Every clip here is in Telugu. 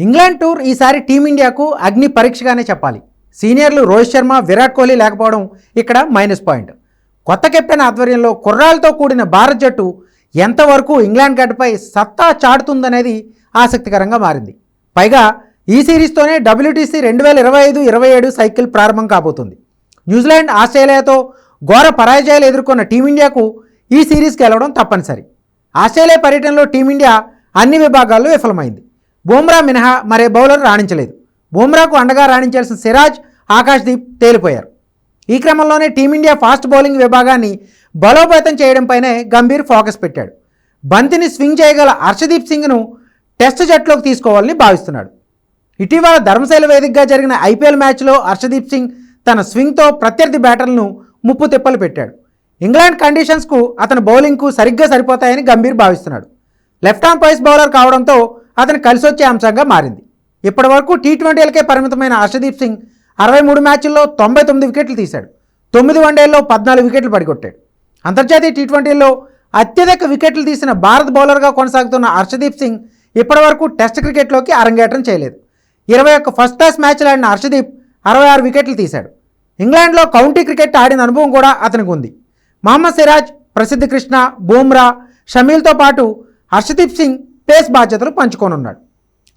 ఇంగ్లాండ్ టూర్ ఈసారి టీమిండియాకు అగ్ని పరీక్షగానే చెప్పాలి. సీనియర్లు రోహిత్ శర్మ, విరాట్ కోహ్లీ లేకపోవడం ఇక్కడ మైనస్ పాయింట్. కొత్త కెప్టెన్ ఆధ్వర్యంలో కుర్రాలతో కూడిన భారత్ జట్టు ఎంతవరకు ఇంగ్లాండ్ గడ్డపై సత్తా చాటుతుందనేది ఆసక్తికరంగా మారింది. పైగా ఈ సిరీస్తోనే WTC 2025-27 సైకిల్ ప్రారంభం కాబోతుంది. న్యూజిలాండ్, ఆస్ట్రేలియాతో ఘోర పరాజయాలు ఎదుర్కొన్న టీమిండియాకు ఈ సిరీస్ గెలవడం తప్పనిసరి. ఆస్ట్రేలియా పర్యటనలో టీమిండియా అన్ని విభాగాల్లో విఫలమైంది. బుమ్రా మినహా మరే బౌలర్ రాణించలేదు. బుమ్రాకు అండగా రాణించాల్సిన సిరాజ్, ఆకాశ్దీప్ తేలిపోయారు. ఈ క్రమంలోనే టీమిండియా ఫాస్ట్ బౌలింగ్ విభాగాన్ని బలోపేతం చేయడంపైనే గంభీర్ ఫోకస్ పెట్టాడు. బంతిని స్వింగ్ చేయగల హర్షదీప్ సింగ్ను టెస్ట్ జట్టులోకి తీసుకోవాలని భావిస్తున్నాడు. ఇటీవల ధర్మశైల వేదికగా జరిగిన IPL మ్యాచ్లో హర్షదీప్ సింగ్ తన స్వింగ్తో ప్రత్యర్థి బ్యాటర్లను ముప్పు తిప్పలు పెట్టాడు. ఇంగ్లాండ్ కండిషన్స్కు అతని బౌలింగ్కు సరిగ్గా సరిపోతాయని గంభీర్ భావిస్తున్నాడు. లెఫ్ట్ ఆర్మ్ పేస్ బౌలర్ కావడంతో అతను కలిసొచ్చే అంశంగా మారింది. ఇప్పటి వరకు T20లకే పరిమితమైన హర్షదీప్ సింగ్ 63 మ్యాచ్ల్లో 99 వికెట్లు తీశాడు. 9 వన్డేల్లో 14 వికెట్లు పడిగొట్టాడు. అంతర్జాతీయ T20లో అత్యధిక వికెట్లు తీసిన భారత్ బౌలర్గా కొనసాగుతున్న హర్షదీప్ సింగ్ ఇప్పటి వరకు టెస్ట్ క్రికెట్లోకి అరంగేట్రం చేయలేదు. 21 ఫస్ట్ క్లాస్ మ్యాచ్లు ఆడిన హర్షదీప్ 66 వికెట్లు తీశాడు. ఇంగ్లాండ్లో కౌంటీ క్రికెట్ ఆడిన అనుభవం కూడా అతనికి ఉంది. మహమ్మద్ సిరాజ్, ప్రసిద్ధ్ కృష్ణ, బుమ్రా, షమీల్తో పాటు హర్షదీప్ సింగ్ పేస్ బాధ్యతలు పంచుకోనున్నాడు.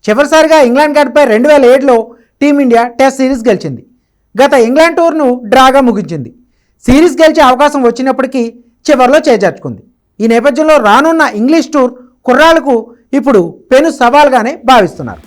చివరిసారిగా ఇంగ్లాండ్ గడ్డపై 2007లో టీమిండియా టెస్ట్ సిరీస్ గెలిచింది. గత ఇంగ్లాండ్ టూర్ను డ్రాగా ముగించింది. సిరీస్ గెలిచే అవకాశం వచ్చినప్పటికీ చివరిలో చేజార్చుకుంది. ఈ నేపథ్యంలో రానున్న ఇంగ్లీష్ టూర్ కుర్రాళ్లకు ఇప్పుడు పెను సవాల్గానే భావిస్తున్నారు.